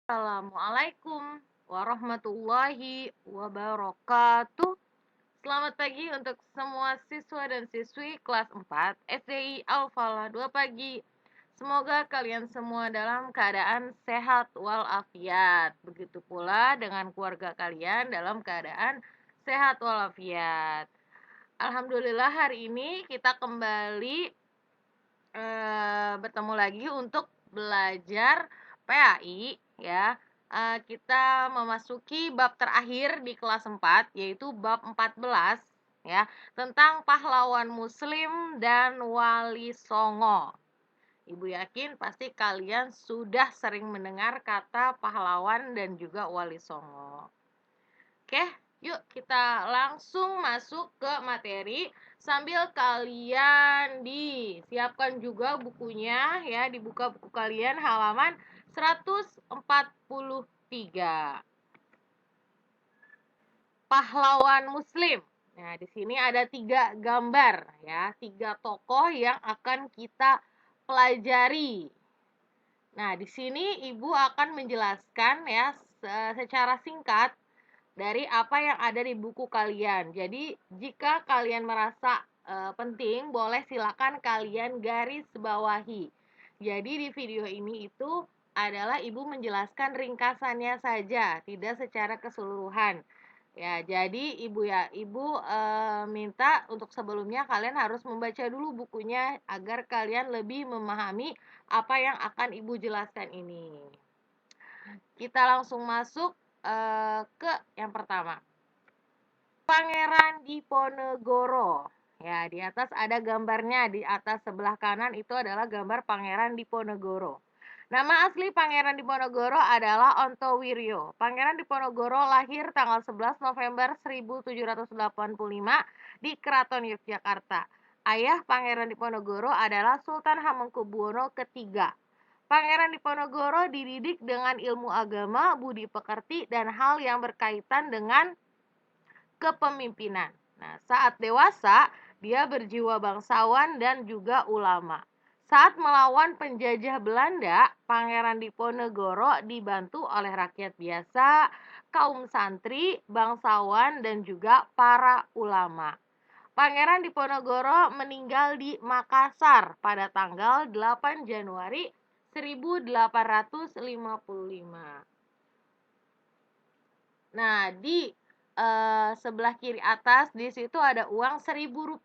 Assalamualaikum warahmatullahi wabarakatuh. Selamat pagi untuk semua siswa dan siswi kelas 4 SDI Al-Falah 2 pagi. Semoga kalian semua dalam keadaan sehat walafiat. Begitu pula dengan keluarga kalian dalam keadaan sehat walafiat. Alhamdulillah hari ini kita kembali bertemu lagi untuk belajar PAI ya. Kita memasuki bab terakhir di kelas 4 yaitu bab 14 ya, tentang pahlawan muslim dan wali songo. Ibu yakin pasti kalian sudah sering mendengar kata pahlawan dan juga wali songo. Oke, yuk kita langsung masuk ke materi sambil kalian disiapkan juga bukunya ya, dibuka buku kalian halaman 143. Pahlawan muslim. Nah, di sini ada 3 gambar ya, 3 tokoh yang akan kita pelajari. Nah, di sini Ibu akan menjelaskan ya secara singkat dari apa yang ada di buku kalian. Jadi, jika kalian merasa penting, boleh silakan kalian garis bawahi. Jadi, di video ini itu adalah Ibu menjelaskan ringkasannya saja, tidak secara keseluruhan. Ya, jadi Ibu minta untuk sebelumnya kalian harus membaca dulu bukunya agar kalian lebih memahami apa yang akan Ibu jelaskan ini. Kita langsung masuk ke yang pertama. Pangeran Diponegoro. Ya, di atas ada gambarnya. Di atas sebelah kanan itu adalah gambar Pangeran Diponegoro. Nama asli Pangeran Diponegoro adalah Ontowiryo. Pangeran Diponegoro lahir tanggal 11 November 1785 di Keraton Yogyakarta. Ayah Pangeran Diponegoro adalah Sultan Hamengkubuwono III. Pangeran Diponegoro dididik dengan ilmu agama, budi pekerti, dan hal yang berkaitan dengan kepemimpinan. Nah, saat dewasa, dia berjiwa bangsawan dan juga ulama. Saat melawan penjajah Belanda, Pangeran Diponegoro dibantu oleh rakyat biasa, kaum santri, bangsawan, dan juga para ulama. Pangeran Diponegoro meninggal di Makassar pada tanggal 8 Januari 1855. Nah, di sebelah kiri atas di situ ada uang Rp1.000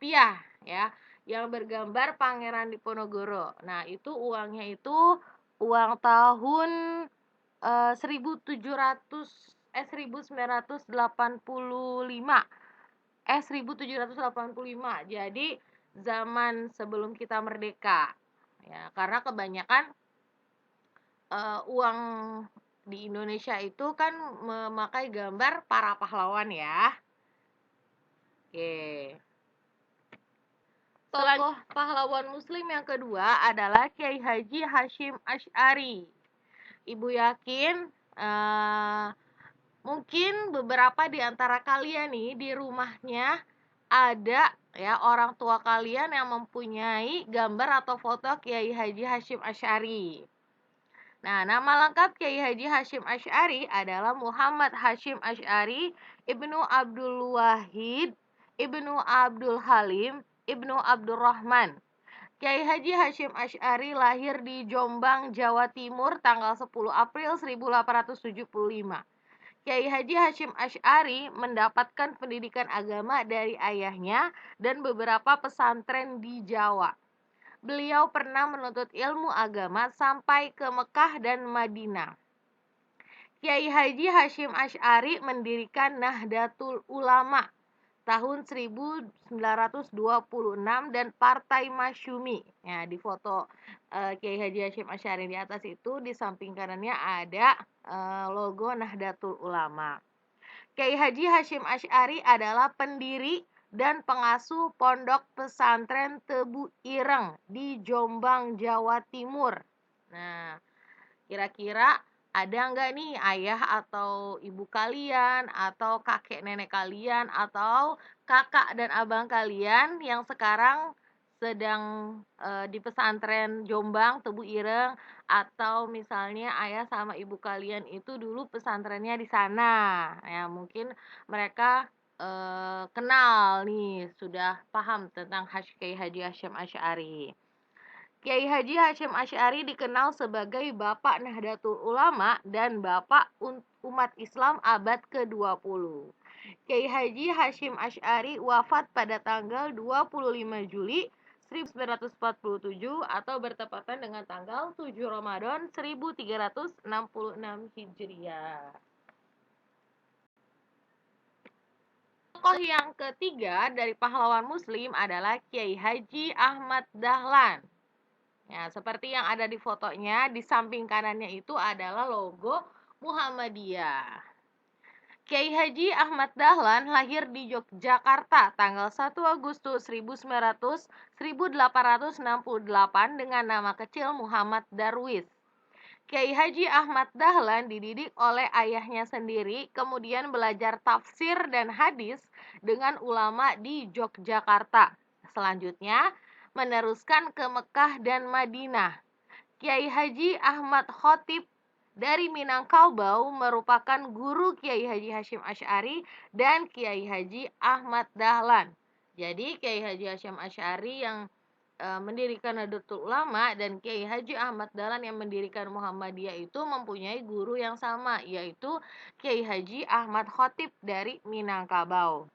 ya, yang bergambar Pangeran Diponegoro. Nah, itu uangnya itu uang tahun 1785. Jadi zaman sebelum kita merdeka. Ya, karena kebanyakan uang di Indonesia itu kan memakai gambar para pahlawan ya. Oke. Tokoh pahlawan muslim yang kedua adalah Kiai Haji Hashim Asy'ari. Ibu yakin mungkin beberapa di antara kalian nih di rumahnya ada ya orang tua kalian yang mempunyai gambar atau foto Kiai Haji Hashim Asy'ari. Nah, nama lengkap Kiai Haji Hashim Asy'ari adalah Muhammad Hashim Asy'ari, Ibnu Abdul Wahid, Ibnu Abdul Halim, Ibnu Abdurrahman. Kiai Haji Hashim Asy'ari lahir di Jombang, Jawa Timur tanggal 10 April 1875. Kiai Haji Hashim Asy'ari mendapatkan pendidikan agama dari ayahnya dan beberapa pesantren di Jawa. Beliau pernah menuntut ilmu agama sampai ke Mekah dan Madinah. Kiai Haji Hashim Asy'ari mendirikan Nahdlatul Ulama tahun 1926 dan Partai Masyumi. Ya, di foto Kiai Haji Hashim Asy'ari di atas itu di samping kanannya ada logo Nahdlatul Ulama. Kiai Haji Hashim Asy'ari adalah pendiri dan pengasuh Pondok Pesantren Tebu Ireng di Jombang, Jawa Timur. Nah, kira-kira ada nggak nih ayah atau ibu kalian atau kakek nenek kalian atau kakak dan abang kalian yang sekarang sedang di pesantren Jombang, Tebu Ireng, atau misalnya ayah sama ibu kalian itu dulu pesantrennya di sana. Ya, mungkin mereka kenal nih, sudah paham tentang Kiai Haji Hasyim Asy'ari. Kiai Haji Hasyim Asy'ari dikenal sebagai Bapak Nahdlatul Ulama dan Bapak umat Islam abad ke-20. Kiai Haji Hasyim Asy'ari wafat pada tanggal 25 Juli 1947 atau bertepatan dengan tanggal 7 Ramadan 1366 Hijriah. Tokoh yang ketiga dari pahlawan muslim adalah Kiai Haji Ahmad Dahlan. Ya, seperti yang ada di fotonya, di samping kanannya itu adalah logo Muhammadiyah. Kiai Haji Ahmad Dahlan lahir di Yogyakarta tanggal 1 Agustus 1868 dengan nama kecil Muhammad Darwis. Kiai Haji Ahmad Dahlan dididik oleh ayahnya sendiri, kemudian belajar tafsir dan hadis dengan ulama di Yogyakarta. Selanjutnya, meneruskan ke Mekah dan Madinah. Kiai Haji Ahmad Khotib dari Minangkabau merupakan guru Kiai Haji Hasyim Asy'ari dan Kiai Haji Ahmad Dahlan. Jadi Kiai Haji Hasyim Asy'ari yang mendirikan Nahdlatul Ulama dan Kiai Haji Ahmad Dahlan yang mendirikan Muhammadiyah itu mempunyai guru yang sama, yaitu Kiai Haji Ahmad Khotib dari Minangkabau.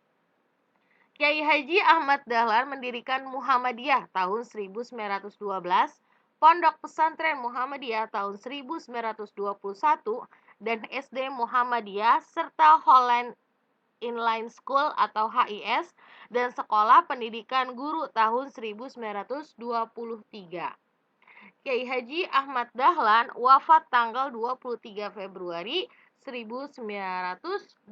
Kiai Haji Ahmad Dahlan mendirikan Muhammadiyah tahun 1912, Pondok Pesantren Muhammadiyah tahun 1921, dan SD Muhammadiyah serta Holland Inline School atau HIS dan Sekolah Pendidikan Guru tahun 1923. Kiai Haji Ahmad Dahlan wafat tanggal 23 Februari 1923.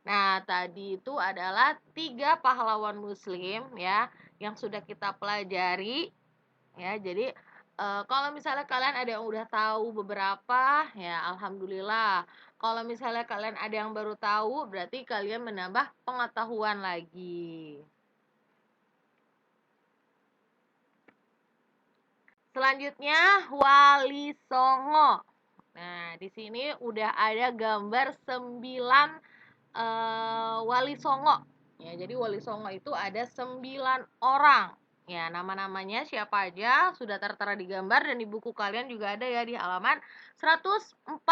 Nah, tadi itu adalah 3 pahlawan muslim ya yang sudah kita pelajari ya. Jadi kalau misalnya kalian ada yang udah tahu beberapa ya alhamdulillah. Kalau misalnya kalian ada yang baru tahu berarti kalian menambah pengetahuan lagi. Selanjutnya Wali Songo. Nah, di sini udah ada gambar 9 Wali Songo. Ya, jadi Wali Songo itu ada 9 orang. Ya, nama-namanya siapa aja sudah tertera di gambar dan di buku kalian juga ada ya di halaman 145.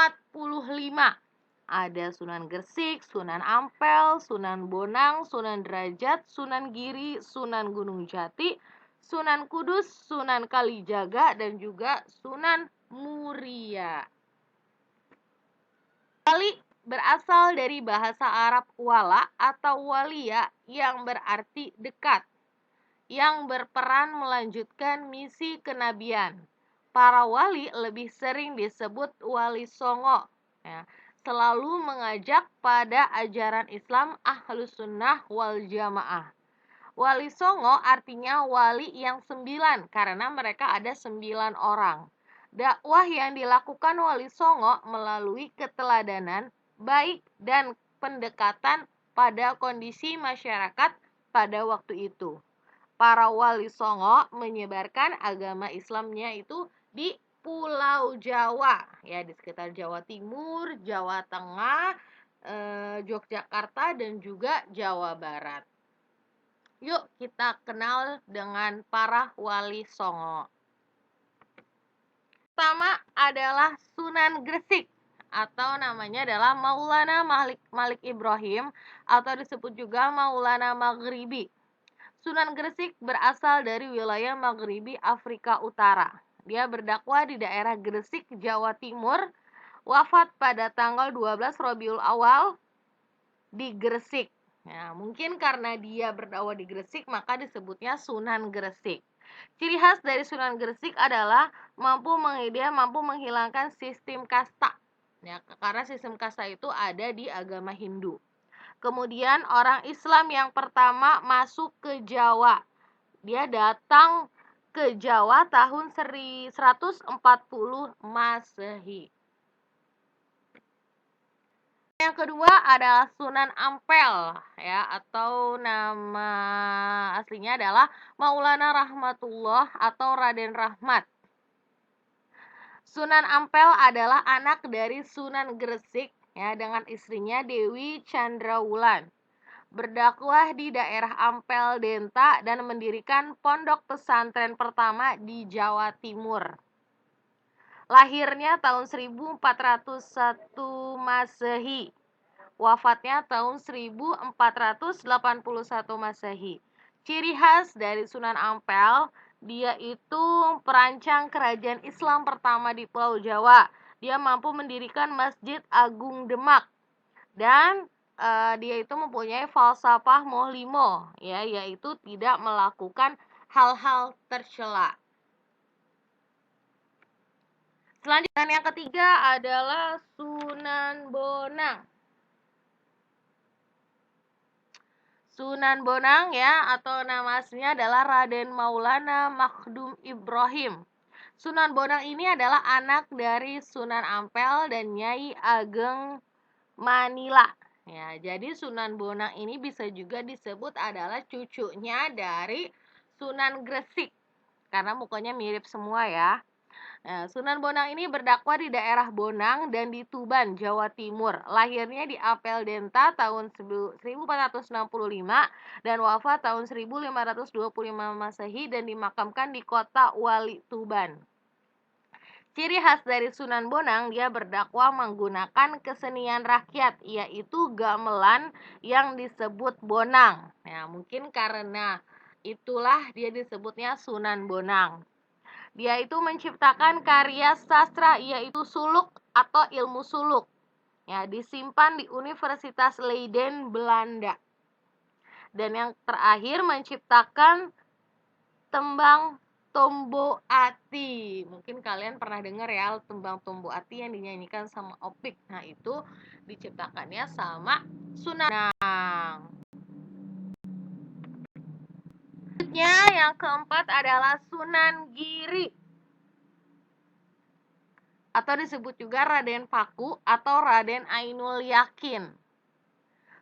Ada Sunan Gresik, Sunan Ampel, Sunan Bonang, Sunan Derajat, Sunan Giri, Sunan Gunung Jati, Sunan Kudus, Sunan Kalijaga, dan juga Sunan Muria. Wali berasal dari bahasa Arab wala atau walia yang berarti dekat, yang berperan melanjutkan misi kenabian. Para wali lebih sering disebut wali songo, ya, selalu mengajak pada ajaran Islam Ahlus Sunnah wal Jamaah. Wali songo artinya wali yang 9 karena mereka ada 9 orang. Dakwah yang dilakukan Wali Songo melalui keteladanan baik dan pendekatan pada kondisi masyarakat pada waktu itu. Para Wali Songo menyebarkan agama Islamnya itu di Pulau Jawa, ya di sekitar Jawa Timur, Jawa Tengah, Yogyakarta, dan juga Jawa Barat. Yuk kita kenal dengan para Wali Songo. Pertama adalah Sunan Gresik atau namanya adalah Maulana Malik Ibrahim atau disebut juga Maulana Maghribi. Sunan Gresik berasal dari wilayah Maghribi Afrika Utara. Dia berdakwah di daerah Gresik, Jawa Timur. Wafat pada tanggal 12 Rabiul Awal di Gresik. Nah, mungkin karena dia berdakwah di Gresik maka disebutnya Sunan Gresik. Ciri khas dari Sunan Gresik adalah mampu menghilangkan sistem kasta. Ya, karena sistem kasta itu ada di agama Hindu. Kemudian orang Islam yang pertama masuk ke Jawa. Dia datang ke Jawa tahun 140 Masehi. Yang kedua adalah Sunan Ampel ya, atau nama aslinya adalah Maulana Rahmatullah atau Raden Rahmat. Sunan Ampel adalah anak dari Sunan Gresik ya dengan istrinya Dewi Chandrawulan. Berdakwah di daerah Ampel Denta dan mendirikan pondok pesantren pertama di Jawa Timur. Lahirnya tahun 1401 Masehi. Wafatnya tahun 1481 Masehi. Ciri khas dari Sunan Ampel, dia itu perancang kerajaan Islam pertama di Pulau Jawa. Dia mampu mendirikan Masjid Agung Demak dan dia itu mempunyai falsafah mohlimo, ya, yaitu tidak melakukan hal-hal tercela. Selanjutnya yang ketiga adalah Sunan Bonang. Sunan Bonang ya, atau nama aslinya adalah Raden Maulana Makhdum Ibrahim. Sunan Bonang ini adalah anak dari Sunan Ampel dan Nyai Ageng Manila. Ya, jadi Sunan Bonang ini bisa juga disebut adalah cucunya dari Sunan Gresik karena mukanya mirip semua ya. Nah, Sunan Bonang ini berdakwah di daerah Bonang dan di Tuban, Jawa Timur. Lahirnya di Apel Denta tahun 1465 dan wafat tahun 1525 Masehi dan dimakamkan di kota Wali Tuban. Ciri khas dari Sunan Bonang, dia berdakwah menggunakan kesenian rakyat, yaitu gamelan yang disebut bonang. Ya, mungkin karena itulah dia disebutnya Sunan Bonang. Dia itu menciptakan karya sastra yaitu suluk atau ilmu suluk. Ya, disimpan di Universitas Leiden, Belanda. Dan yang terakhir menciptakan tembang Tombo Ati. Mungkin kalian pernah dengar ya tembang Tombo Ati yang dinyanyikan sama Opik. Nah, itu diciptakannya sama Sunan Bonang. Selanjutnya yang keempat adalah Sunan Giri atau disebut juga Raden Paku atau Raden Ainul Yakin.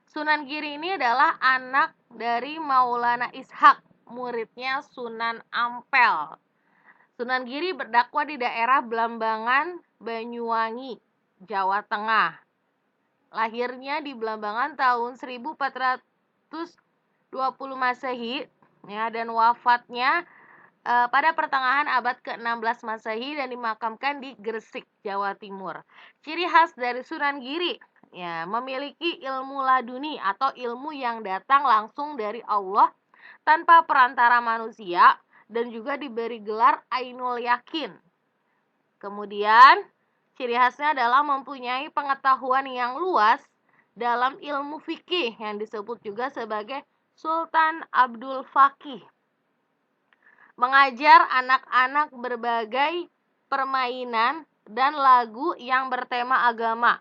Sunan Giri ini adalah anak dari Maulana Ishak, muridnya Sunan Ampel. Sunan Giri berdakwah di daerah Blambangan, Banyuwangi, Jawa Tengah. Lahirnya di Blambangan tahun 1420 Masehi ya, dan wafatnya pada pertengahan abad ke-16 Masehi dan dimakamkan di Gresik, Jawa Timur. Ciri khas dari Sunan Giri, ya, memiliki ilmu laduni atau ilmu yang datang langsung dari Allah tanpa perantara manusia dan juga diberi gelar Ainul Yakin. Kemudian, ciri khasnya adalah mempunyai pengetahuan yang luas dalam ilmu fikih yang disebut juga sebagai Sultan Abdul Faqih. Mengajar anak-anak berbagai permainan dan lagu yang bertema agama.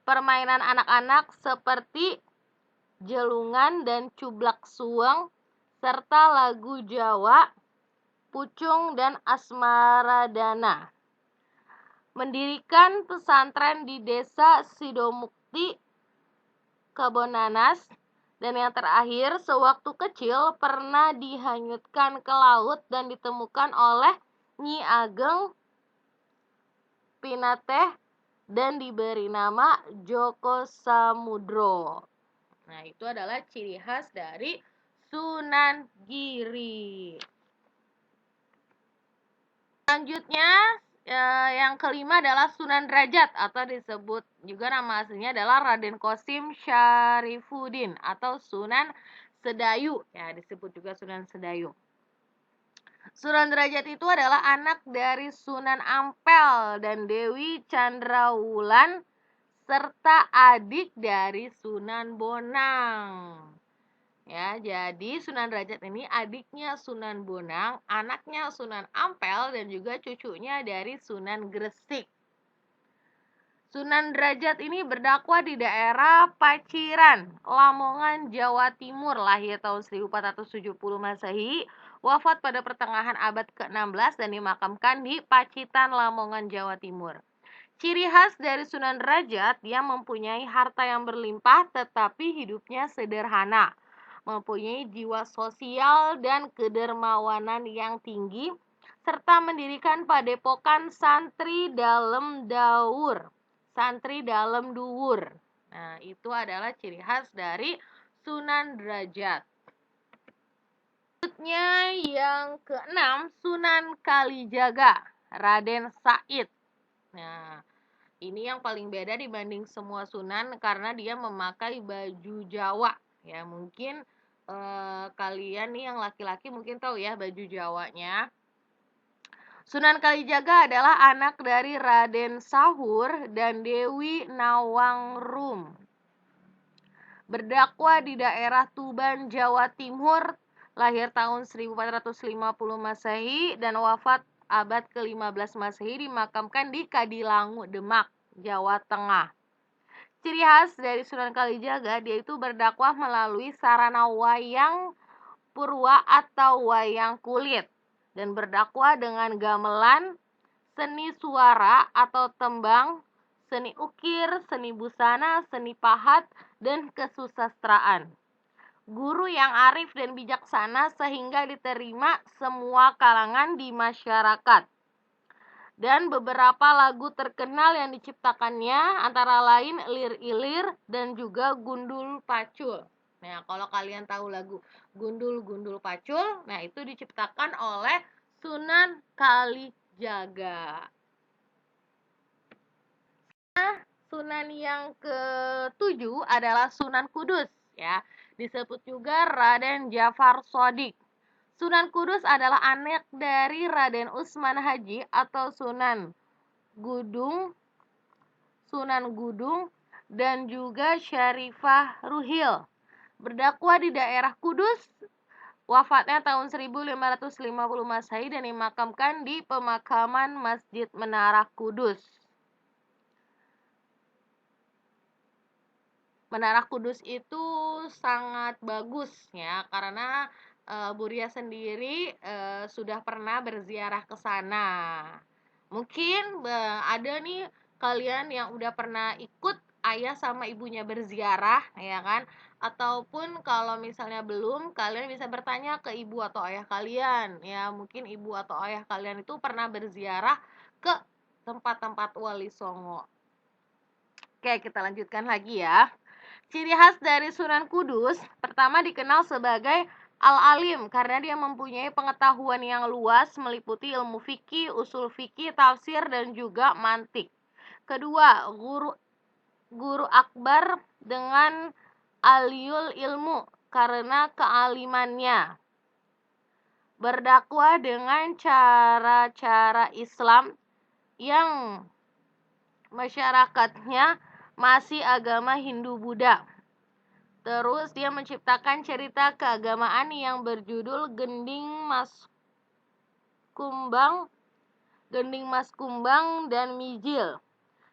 Permainan anak-anak seperti jelungan dan cublak suweng, serta lagu Jawa, pucung dan asmaradana. Mendirikan pesantren di desa Sidomukti, Kebonanas. Dan yang terakhir, sewaktu kecil pernah dihanyutkan ke laut dan ditemukan oleh Nyi Ageng Pinateh dan diberi nama Joko Samudro. Nah, itu adalah ciri khas dari Sunan Giri. Selanjutnya, yang kelima adalah Sunan Derajat atau disebut juga nama aslinya adalah Raden Qasim Syarifuddin atau Sunan Sedayu, ya, disebut juga Sunan Sedayu. Sunan Derajat itu adalah anak dari Sunan Ampel dan Dewi Chandrawulan serta adik dari Sunan Bonang. Ya, jadi Sunan Derajat ini adiknya Sunan Bonang, anaknya Sunan Ampel dan juga cucunya dari Sunan Gresik. Sunan Derajat ini berdakwah di daerah Paciran, Lamongan, Jawa Timur, lahir tahun 1470 Masehi, wafat pada pertengahan abad ke-16 dan dimakamkan di Pacitan, Lamongan, Jawa Timur. Ciri khas dari Sunan Derajat, dia mempunyai harta yang berlimpah tetapi hidupnya sederhana. Mempunyai jiwa sosial dan kedermawanan yang tinggi, serta mendirikan padepokan santri dalam daur. Santri dalam duwur. Nah, itu adalah ciri khas dari Sunan Derajat. Selanjutnya yang keenam, Sunan Kalijaga, Raden Said. Nah, ini yang paling beda dibanding semua sunan karena dia memakai baju Jawa. Ya, mungkin kalian nih yang laki-laki mungkin tahu ya baju Jawanya. Sunan Kalijaga adalah anak dari Raden Sahur dan Dewi Nawangrum. Berdakwah di daerah Tuban, Jawa Timur, lahir tahun 1450 Masehi dan wafat abad ke-15 Masehi, dimakamkan di Kadilangu, Demak, Jawa Tengah. Ciri khas dari Sunan Kalijaga, dia itu berdakwah melalui sarana wayang purwa atau wayang kulit dan berdakwah dengan gamelan, seni suara atau tembang, seni ukir, seni busana, seni pahat, dan kesusastraan. Guru yang arif dan bijaksana sehingga diterima semua kalangan di masyarakat. Dan beberapa lagu terkenal yang diciptakannya antara lain Lir Ilir dan juga Gundul Pacul. Nah, kalau kalian tahu lagu Gundul Pacul, nah itu diciptakan oleh Sunan Kalijaga. Sunan yang ketujuh adalah Sunan Kudus, ya. Disebut juga Raden Jafar Shodiq. Sunan Kudus adalah anak dari Raden Utsman Haji atau Sunan Gudung dan juga Syarifah Ruhil. Berdakwah di daerah Kudus, wafatnya tahun 1550 Masehi dan dimakamkan di pemakaman Masjid Menara Kudus. Menara Kudus itu sangat bagus ya karena Buria sendiri sudah pernah berziarah ke sana. Mungkin ada nih kalian yang udah pernah ikut ayah sama ibunya berziarah ya kan? Ataupun kalau misalnya belum, kalian bisa bertanya ke ibu atau ayah kalian ya. Mungkin ibu atau ayah kalian itu pernah berziarah ke tempat-tempat Wali Songo. Oke, kita lanjutkan lagi ya. Ciri khas dari Sunan Kudus, pertama dikenal sebagai Al-Alim karena dia mempunyai pengetahuan yang luas meliputi ilmu fikih, usul fikih, tafsir, dan juga mantik. Kedua, guru akbar dengan aliul ilmu karena kealimannya. Berdakwah dengan cara-cara Islam yang masyarakatnya masih agama Hindu-Buddha. Terus dia menciptakan cerita keagamaan yang berjudul Gending Mas Kumbang dan Mijil.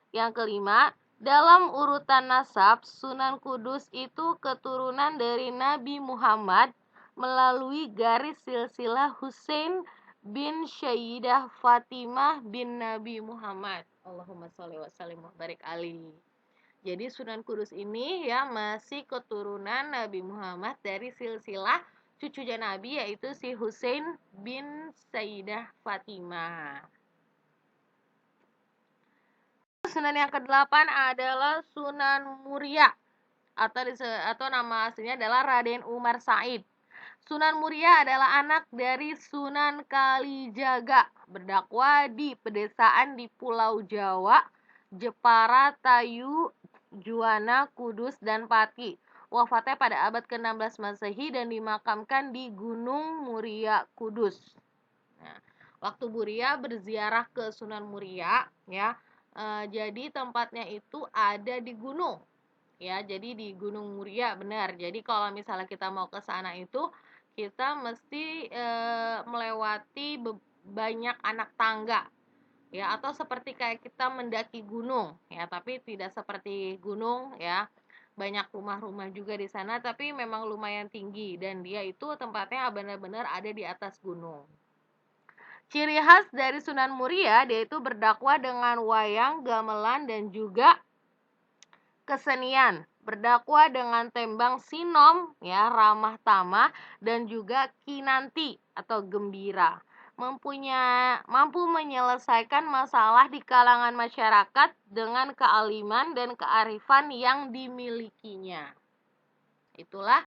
Yang kelima, dalam urutan nasab, Sunan Kudus itu keturunan dari Nabi Muhammad melalui garis silsilah Husain bin Sayyidah Fatimah bin Nabi Muhammad. Allahumma sholli wa sallim wa barik alaihi. Jadi Sunan Kudus ini ya masih keturunan Nabi Muhammad dari silsilah cucunya Nabi yaitu si Husain bin Sayyidah Fatimah. Sunan yang ke-8 adalah Sunan Muria atau nama aslinya adalah Raden Umar Said. Sunan Muria adalah anak dari Sunan Kalijaga, berdakwah di pedesaan di Pulau Jawa, Jepara, Tayu, Juwana, Kudus, dan Pati. Wafatnya pada abad ke-16 Masehi dan dimakamkan di Gunung Muria, Kudus. Nah, waktu Buria berziarah ke Sunan Muria, ya, jadi tempatnya itu ada di gunung, ya. Jadi di Gunung Muria, benar. Jadi kalau misalnya kita mau ke sana itu, kita mesti melewati banyak anak tangga. Ya, atau seperti kayak kita mendaki gunung ya, tapi tidak seperti gunung ya. Banyak rumah-rumah juga di sana tapi memang lumayan tinggi dan dia itu tempatnya benar-benar ada di atas gunung. Ciri khas dari Sunan Muria yaitu berdakwah dengan wayang, gamelan, dan juga kesenian. Berdakwah dengan tembang sinom, ya, ramah tamah, dan juga kinanti atau gembira. Mampu menyelesaikan masalah di kalangan masyarakat dengan kealiman dan kearifan yang dimilikinya. Itulah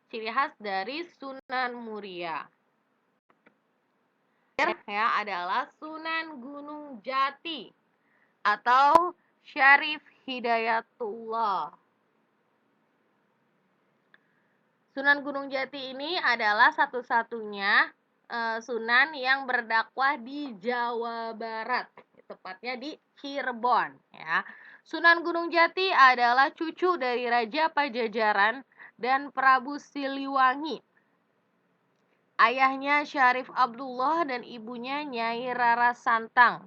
ciri khas dari Sunan Muria. Ya, adalah Sunan Gunung Jati atau Syarif Hidayatullah. Sunan Gunung Jati ini adalah satu-satunya sunan yang berdakwah di Jawa Barat, tepatnya di Cirebon, ya. Sunan Gunung Jati adalah cucu dari Raja Pajajaran dan Prabu Siliwangi. Ayahnya Syarif Abdullah dan ibunya Nyai Rara Santang.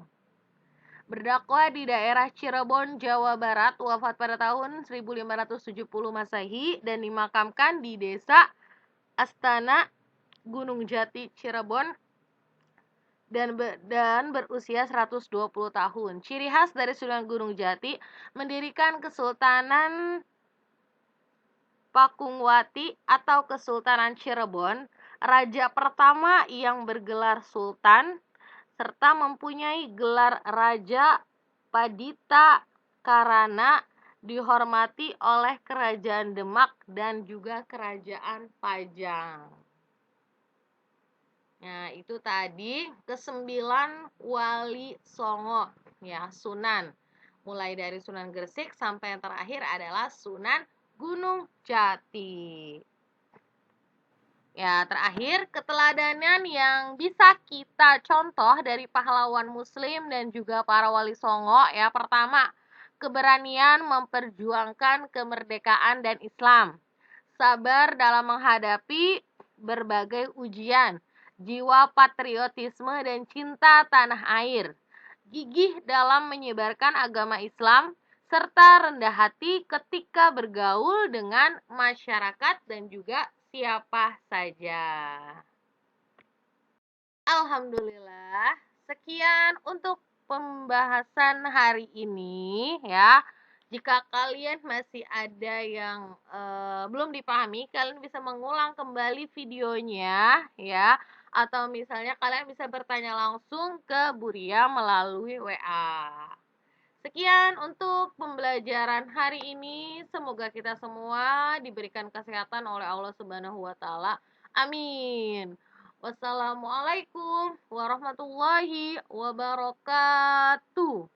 Berdakwah di daerah Cirebon, Jawa Barat, wafat pada tahun 1570 Masehi dan dimakamkan di desa Astana Gunung Jati, Cirebon dan berusia 120 tahun. Ciri khas dari Sunan Gunung Jati mendirikan Kesultanan Pakungwati atau Kesultanan Cirebon, raja pertama yang bergelar sultan serta mempunyai gelar Raja Padita karena dihormati oleh Kerajaan Demak dan juga Kerajaan Pajang. Nah, itu tadi ke-9 Wali Songo, ya, Sunan. Mulai dari Sunan Gresik sampai yang terakhir adalah Sunan Gunung Jati. Ya, terakhir, keteladanan yang bisa kita contoh dari pahlawan muslim dan juga para wali songo, ya. Pertama, keberanian memperjuangkan kemerdekaan dan Islam. Sabar dalam menghadapi berbagai ujian. Jiwa patriotisme dan cinta tanah air. Gigih dalam menyebarkan agama Islam serta rendah hati ketika bergaul dengan masyarakat dan juga siapa saja. Alhamdulillah, sekian untuk pembahasan hari ini, ya. Jika kalian masih ada yang belum dipahami, kalian bisa mengulang kembali videonya, ya. Atau misalnya kalian bisa bertanya langsung ke Buria melalui WA. Sekian untuk pembelajaran hari ini. Semoga kita semua diberikan kesehatan oleh Allah Subhanahu wa taala. Amin. Wassalamualaikum warahmatullahi wabarakatuh.